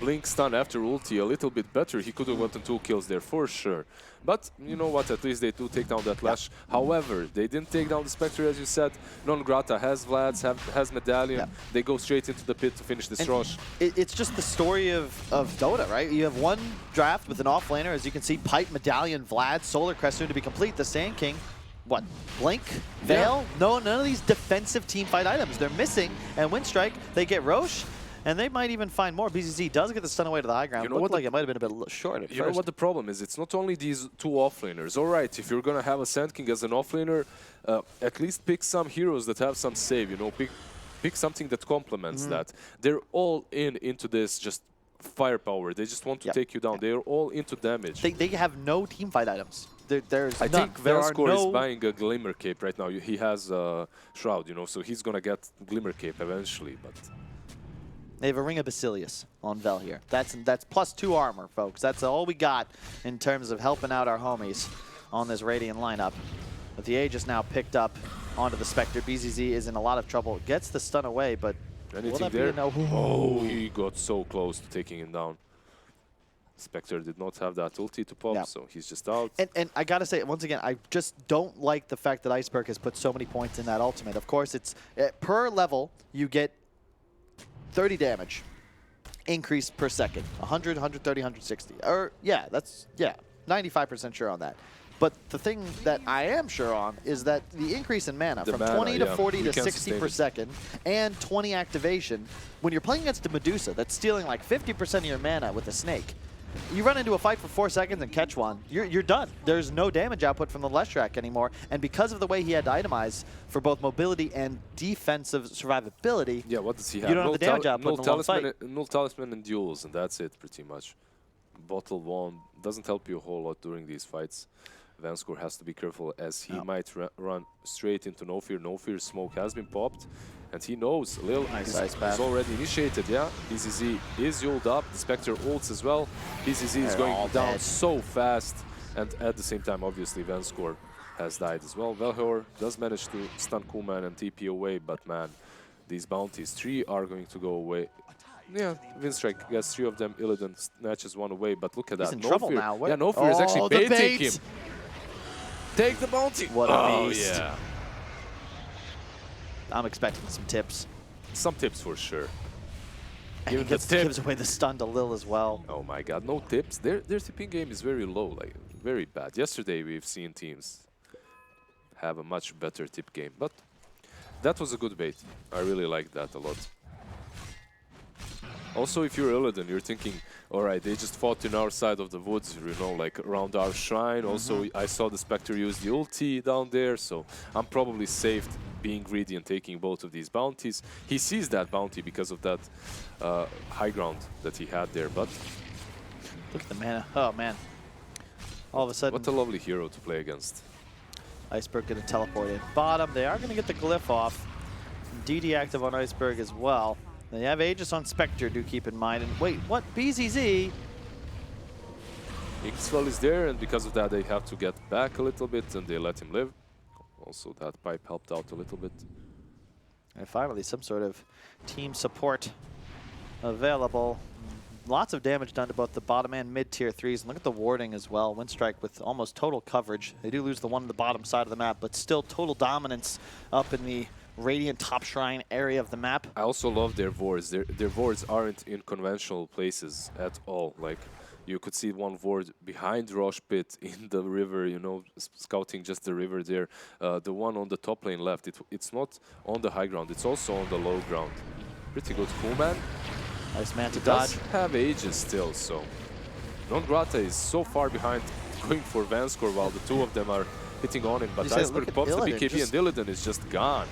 Blink stun after ulti a little bit better, he could have gotten 2 kills there for sure. But you know what, at least they do take down that Lash. However, they didn't take down the Spectre, as you said. Non-Grata has Vlad's, has Medallion. They go straight into the pit to finish this rush. It's just the story of Dota, right? You have one draft with an offlaner, as you can see, Pipe, Medallion, Vlad, Solar Crest soon to be complete. The Sand King, what, Blink, Veil? No, none of these defensive team fight items. They're missing, and Winstrike, they get Roche. And they might even find more. BZZ does get the stun away to the high ground. Looked like it might have been a bit short at first. You know what the problem is? It's not only these 2 offlaners. All right, if you're going to have a Sand King as an offlaner, at least pick some heroes that have some save, you know, pick something that complements that. They're all into this just firepower. They just want to take you down. They're all into damage. They have no team fight items. I think Vanskor is buying a Glimmer Cape right now. He has a Shroud, you know, so he's going to get Glimmer Cape eventually, but... They have a Ring of Basilius on Vel here. That's +2 armor, folks. That's all we got in terms of helping out our homies on this Radiant lineup. But the Aegis now picked up onto the Spectre. BZZ is in a lot of trouble. Gets the stun away, but anything there? Oh, he got so close to taking him down. Spectre did not have that ulti to pop, so he's just out. And I gotta say, once again, I just don't like the fact that Iceberg has put so many points in that ultimate. Of course, it's per level, you get 30 damage increase per second. 100, 130, 160. Or, that's 95% sure on that. But the thing that I am sure on is that the increase in mana from 20 to 40 to 60 per second and 20 activation, when you're playing against a Medusa that's stealing like 50% of your mana with a snake, you run into a fight for 4 seconds and catch one, you're done. There's no damage output from the Leshrac anymore, and because of the way he had to itemize for both mobility and defensive survivability, what does he have? You don't have the damage output in the long fight. Null Talisman and duels, and that's it pretty much. Bottle Wand doesn't help you a whole lot during these fights. Vanskor has to be careful as he might run straight into No Fear. No Fear smoke has been popped. And he knows Lil is already initiated, BZZ is ulted up, the Spectre ults as well. BZZ is going down so fast. And at the same time, obviously, Vanskor has died as well. Velhor does manage to stun Kuman and TP away, but man, these bounties, 3 are going to go away. Yeah, Winstrike gets 3 of them, Illidan snatches 1 away, but look at that. He's in trouble now. No Fear is actually baiting him. Take the bounty. What a beast. Yeah. I'm expecting some tips. Some tips for sure. And he Give the tip. gives away the stun to Lil as well. Oh my god, no tips. Their tipping game is very low, like very bad. Yesterday we've seen teams have a much better tip game, but that was a good bait. I really like that a lot. Also, if you're Illidan, you're thinking, all right, they just fought in our side of the woods, you know, like around our shrine. Also, I saw the Spectre use the ulti down there, so I'm probably safe being greedy and taking both of these bounties. He sees that bounty because of that high ground that he had there, but... Look at the mana. Oh, man. All of a sudden... What a lovely hero to play against. Iceberg going to teleport in. Bottom, they are going to get the glyph off. DD active on Iceberg as well. They have Aegis on Spectre, do keep in mind. And wait, what? BZZ? Ixwell is there, and because of that they have to get back a little bit, and they let him live. Also, that pipe helped out a little bit. And finally, some sort of team support available. Lots of damage done to both the bottom and mid-tier 3s. And look at the warding as well. Winstrike with almost total coverage. They do lose the one on the bottom side of the map, but still total dominance up in the Radiant top shrine area of the map. I also love their wards. Their wards aren't in conventional places at all. Like, you could see one ward behind Rosh Pit in the river, you know, scouting just the river there. The one on the top lane left, it's not on the high ground, it's also on the low ground. Pretty good. Cool, man. Nice man to Does dodge. have Aegis still, so... Non-Grata is so far behind going for Vanscore while the two of them are hitting on him, but Iceberg pops the BKB and Illidan is just gone.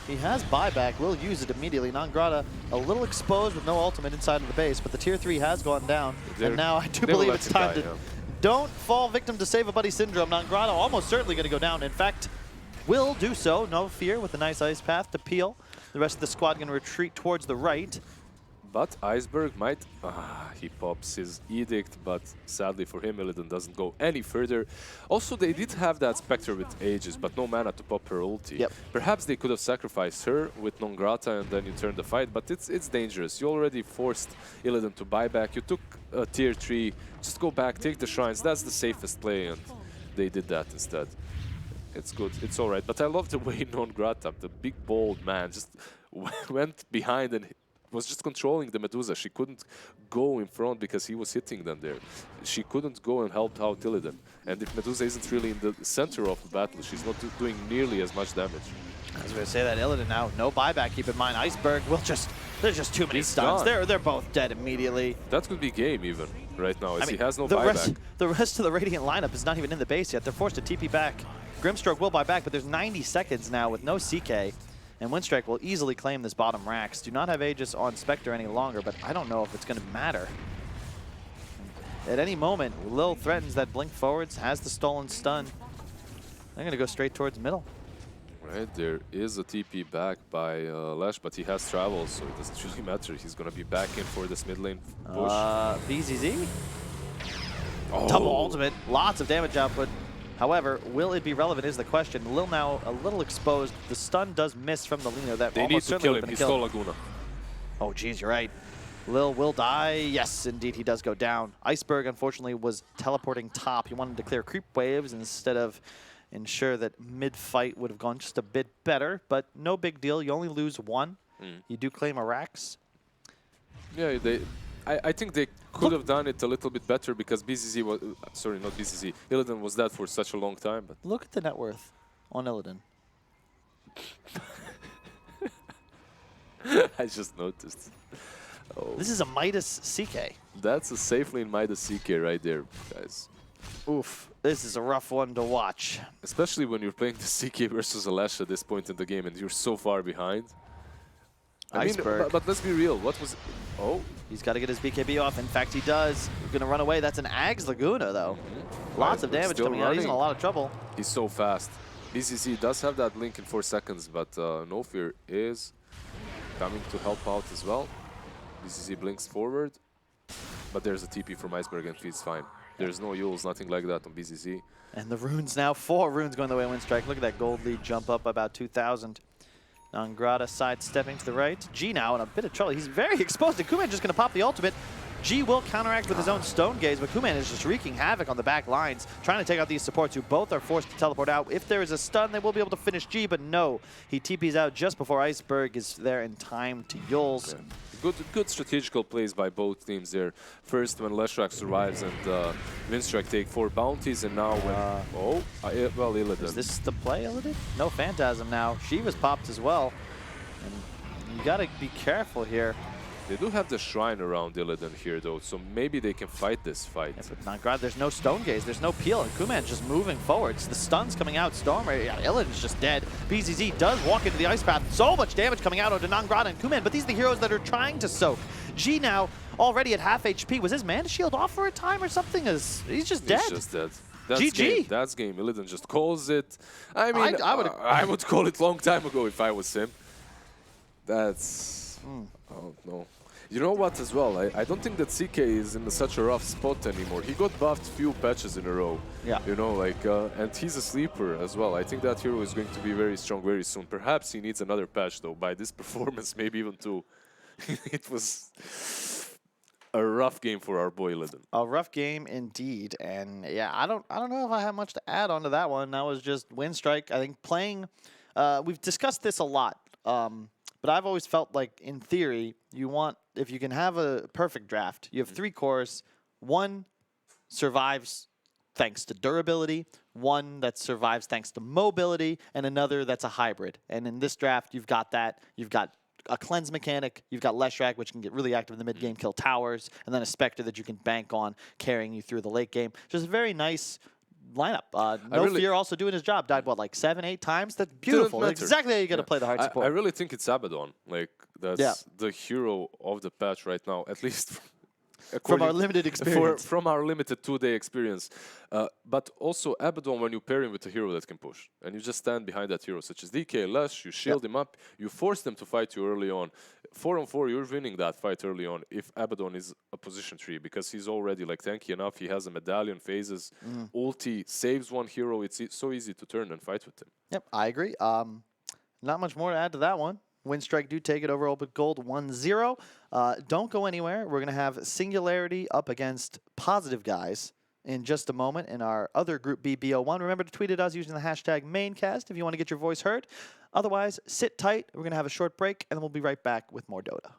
He has buyback, will use it immediately. Non-Grata a little exposed with no ultimate inside of the base, but the tier 3 has gone down. And now I do believe it's time to... Don't fall victim to save a buddy syndrome. Non-Grata almost certainly going to go down. In fact, will do so, no fear, with a nice ice path to peel. The rest of the squad going to retreat towards the right. But Iceberg might... he pops his edict, but sadly for him, Illidan doesn't go any further. Also, they did have that Spectre with Aegis, but no mana to pop her ulti. Yep. Perhaps they could have sacrificed her with Non-Grata and then you turn the fight, but it's dangerous. You already forced Illidan to buy back. You took a tier 3, just go back, take the shrines. That's the safest play, and they did that instead. It's good, it's alright. But I love the way Non-Grata, the big bold man, just went behind and was just controlling the Medusa. She couldn't go in front because he was hitting them there. She couldn't go and help out Illidan. And if Medusa isn't really in the center of the battle, she's not doing nearly as much damage. I was going to say that Illidan now, no buyback. Keep in mind, Iceberg will just... There's just too many stuns. They're both dead immediately. That could be game even right now, as I mean, he has no the buyback. The rest of the Radiant lineup is not even in the base yet. They're forced to TP back. Grimstroke will buy back, but there's 90 seconds now with no CK. And Winstrike will easily claim this bottom racks. Do not have Aegis on Spectre any longer, but I don't know if it's going to matter. At any moment, Lil threatens that blink forwards, has the stolen stun. They're going to go straight towards middle. Right, there is a TP back by Lash, but he has travel, so it doesn't really matter. He's going to be back in for this mid lane push. BZZ? Oh. Double ultimate, lots of damage output. However, will it be relevant is the question. Lil now a little exposed. The stun does miss from the Lino. That they need to kill him. He stole Laguna. Oh, geez, you're right. Lil will die. Yes, indeed, he does go down. Iceberg, unfortunately, was teleporting top. He wanted to clear creep waves instead of ensure that mid-fight would have gone just a bit better. But no big deal. You only lose one. You do claim a Rax. Yeah, I think they could have done it a little bit better because BZZ was... sorry, not BZZ. Illidan was dead for such a long time. But look at the net worth on Illidan. I just noticed. Oh. This is a Midas CK. That's a safe lane Midas CK right there, guys. Oof. This is a rough one to watch. Especially when you're playing the CK versus Alash at this point in the game and you're so far behind. I mean, but let's be real. What was... Oh. He's got to get his BKB off. In fact, he does. He's going to run away. That's an Ags Laguna, though. Lots of damage coming out. He's in a lot of trouble. He's so fast. BCC does have that blink in 4 seconds, but No Fear is coming to help out as well. BCC blinks forward, but there's a TP from Iceberg and he's fine. There's no Yules, nothing like that on BCC. And the runes now, 4 runes going the way of Winstrike. Look at that gold lead jump up about 2,000. Non-Grata sidestepping to the right. G now in a bit of trouble. He's very exposed. And Kuman just going to pop the ultimate. G will counteract with his own Stone Gaze, but Kuman is just wreaking havoc on the back lines, trying to take out these supports who both are forced to teleport out. If there is a stun, they will be able to finish G, but no. He TPs out just before Iceberg is there in time to Yules. Yeah. Good strategical plays by both teams there. First, when Leshrac survives and Winstrike take 4 bounties, and now when... well, Illidan. Is this the play, Illidan? No Phantasm now. She was popped as well. And you gotta be careful here. They do have the shrine around Illidan here, though, so maybe they can fight this fight. Yeah, but not God, there's no Stone Gaze, there's no peel, and Kuman's just moving forwards. The stun's coming out, Stormer, yeah, Illidan's just dead. BZZ does walk into the Ice Path, so much damage coming out onto Nangrada and Kuman, but these are the heroes that are trying to soak. G now, already at half HP. Was his mana shield off for a time or something? He's just dead. He's just dead. That's GG. Game. That's game. Illidan just calls it. I mean, I would call it long time ago if I was him. That's... Oh, no. You know what as well? I don't think that CK is in such a rough spot anymore. He got buffed few patches in a row. Yeah. You know, like, and he's a sleeper as well. I think that hero is going to be very strong very soon. Perhaps he needs another patch though. By this performance, maybe even 2. It was a rough game for our boy Illidan. A rough game indeed, and yeah, I don't know if I have much to add on to that one. That was just Winstrike. I think playing. We've discussed this a lot. But I've always felt like, in theory, you want, if you can have a perfect draft, you have 3 cores. 1 survives thanks to durability, 1 that survives thanks to mobility, and another that's a hybrid. And in this draft, you've got that. You've got a cleanse mechanic, you've got Leshrac, which can get really active in the mid game, kill towers, and then a Spectre that you can bank on, carrying you through the late game. Just a very nice lineup. No Fear also doing his job. Died, what, like 7, 8 times? That's beautiful. That's exactly how you got to play the hard support. I really think it's Abaddon. Like, that's the hero of the patch right now, at least from our limited experience. From our limited 2-day experience. But also Abaddon, when you pair him with a hero that can push, and you just stand behind that hero, such as DK, Lush, you shield him up, you force them to fight you early on. 4-on-4, you're winning that fight early on if Abaddon is a position 3, because he's already like tanky enough, he has a medallion, phases, ulti, saves one hero, it's so easy to turn and fight with him. Yep, I agree. Not much more to add to that one. Winstrike do take it over OldButGold 1-0. Don't go anywhere. We're going to have Singularity up against Positive Guys in just a moment in our other Group B BO1. Remember to tweet at us using the hashtag Maincast if you want to get your voice heard. Otherwise, sit tight. We're going to have a short break, and then we'll be right back with more Dota.